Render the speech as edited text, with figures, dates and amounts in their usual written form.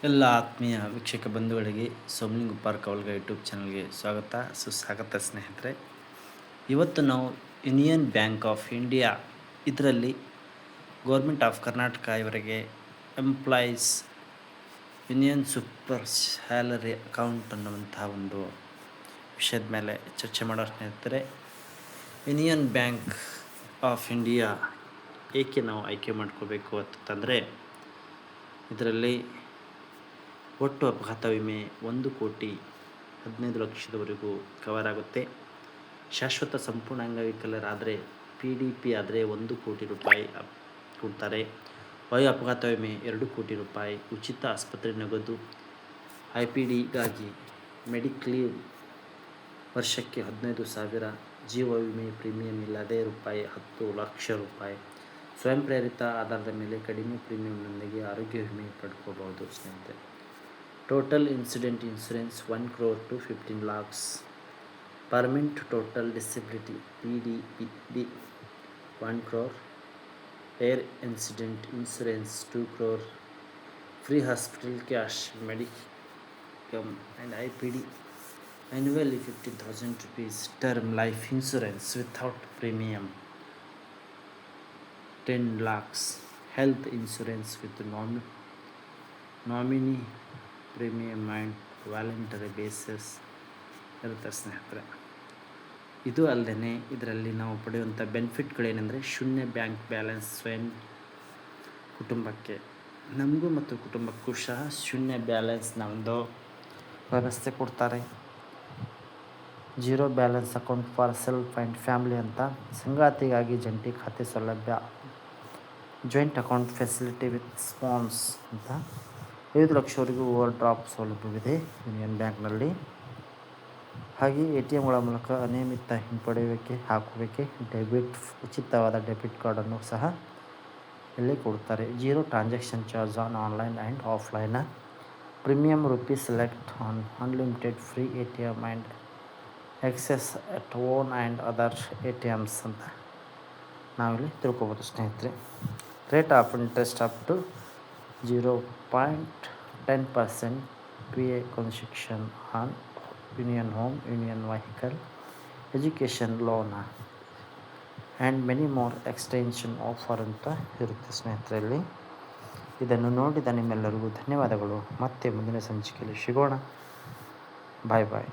ಎಲ್ಲ ಆತ್ಮೀಯ ವೀಕ್ಷಕ ಬಂಧುಗಳಿಗೆ ಸೋಮಲಿಂಗ್ ಉಪ್ಪಾರ್ ಕವಲ್ಗ ಯೂಟ್ಯೂಬ್ ಚಾನಲ್ಗೆ ಸುಸ್ವಾಗತ ಸ್ನೇಹಿತರೆ. ಇವತ್ತು ನಾವು ಯೂನಿಯನ್ ಬ್ಯಾಂಕ್ ಆಫ್ ಇಂಡಿಯಾ ಇದರಲ್ಲಿ ಗೌರ್ಮೆಂಟ್ ಆಫ್ ಕರ್ನಾಟಕ ಇವರಿಗೆ employees union super salary account ಅನ್ನುವಂತಹ ಒಂದು ವಿಷಯದ ಮೇಲೆ ಚರ್ಚೆ ಮಾಡೋ ಸ್ನೇಹಿತರೆ. ಯೂನಿಯನ್ ಬ್ಯಾಂಕ್ ಆಫ್ ಇಂಡಿಯಾ ಏಕೆ ನಾವು ಆಯ್ಕೆ ಮಾಡ್ಕೋಬೇಕು ಅಂತಂದರೆ, ಇದರಲ್ಲಿ ಒಟ್ಟು ಅಪಘಾತ ವಿಮೆ 1,15,00,000ವರೆಗೂ ಕವರ್ ಆಗುತ್ತೆ. ಶಾಶ್ವತ ಸಂಪೂರ್ಣ ಅಂಗವಿಕಲರಾದರೆ PDP ಆದರೆ 1 ಕೋಟಿ ರೂಪಾಯಿ ಕೊಡ್ತಾರೆ. ವಯೋ ಅಪಘಾತ ವಿಮೆ 2 ಕೋಟಿ ರೂಪಾಯಿ. ಉಚಿತ ಆಸ್ಪತ್ರೆ ನಗದು. IPDಗಾಗಿ ಮೆಡಿಕ್ಲೇಮ್ ವರ್ಷಕ್ಕೆ 15,000. ಜೀವ ವಿಮೆ ಪ್ರೀಮಿಯಂ ಇಲ್ಲದೆ ರೂಪಾಯಿ 10 ಲಕ್ಷ ರೂಪಾಯಿ. ಸ್ವಯಂ ಪ್ರೇರಿತ ಆಧಾರದ ಮೇಲೆ ಕಡಿಮೆ ಪ್ರೀಮಿಯಂನೊಂದಿಗೆ ಆರೋಗ್ಯ ವಿಮೆ ಪಡ್ಕೋಬಹುದು ಸ್ನೇಹಿತರೆ. Total incident insurance 1 crore to 15 lakhs. Permanent total disability PDP 1 crore. Air incident insurance 2 crore. Free hospital cash Mediclaim and IPD annually 15,000 rupees. Term life insurance without premium 10 lakhs. Health insurance with nominee premium and voluntary basis ಇರುತ್ತೆ ಸ್ನೇಹಿತರೆ. ಇದು ಅಲ್ಲದೆ ಇದರಲ್ಲಿ ನಾವು ಪಡೆಯುವಂಥ ಬೆನಿಫಿಟ್ಗಳೇನೆಂದರೆ, ಶೂನ್ಯ bank balance. ಸ್ವಯಂ ಕುಟುಂಬಕ್ಕೆ, ನಮಗೂ ಮತ್ತು ಕುಟುಂಬಕ್ಕೂ ಸಹ ಶೂನ್ಯ ಬ್ಯಾಲೆನ್ಸ್ನ ಒಂದು ವ್ಯವಸ್ಥೆ ಕೊಡ್ತಾರೆ. 0 balance account for self and family ಅಂತ. ಸಂಗಾತಿಗಾಗಿ ಜಂಟಿ ಖಾತೆ ಸೌಲಭ್ಯ, joint account facility with spawns ಅಂತ. 5 ಲಕ್ಷವರೆಗೂ ಓವರ್ ಡ್ರಾಫ್ಟ್ ಸೌಲಭ್ಯವಿದೆ ಯೂನಿಯನ್ ಬ್ಯಾಂಕ್ನಲ್ಲಿ. ಹಾಗೆ ATMಗಳ ಮೂಲಕ ಅನಿಯಮಿತ ಹಿಂಪಡೆಯುವಿಕೆ ಹಾಕುವಿಕೆ, ಉಚಿತವಾದ ಡೆಬಿಟ್ ಕಾರ್ಡನ್ನು ಸಹ ಇಲ್ಲಿ ಕೊಡ್ತಾರೆ. 0 transaction charge on online and offline. Premium rupees select on unlimited free ATM and access at own and other ATMs ಅಂತ ನಾವಿಲ್ಲಿ ತಿಳ್ಕೊಬೋದು ಸ್ನೇಹಿತರೆ. Rate of interest up to 0.10% PA concession on Union home, Union vehicle, education loan and many more extension offer ಅಂತ ಇರುತ್ತೆ ಸ್ನೇಹಿತರಲ್ಲಿ. ಇದನ್ನು ನೋಡಿದ ನಿಮ್ಮೆಲ್ಲರಿಗೂ ಧನ್ಯವಾದಗಳು. ಮತ್ತೆ ಮುಂದಿನ ಸಂಚಿಕೆಯಲ್ಲಿ ಸಿಗೋಣ. ಬಾಯ್ ಬಾಯ್.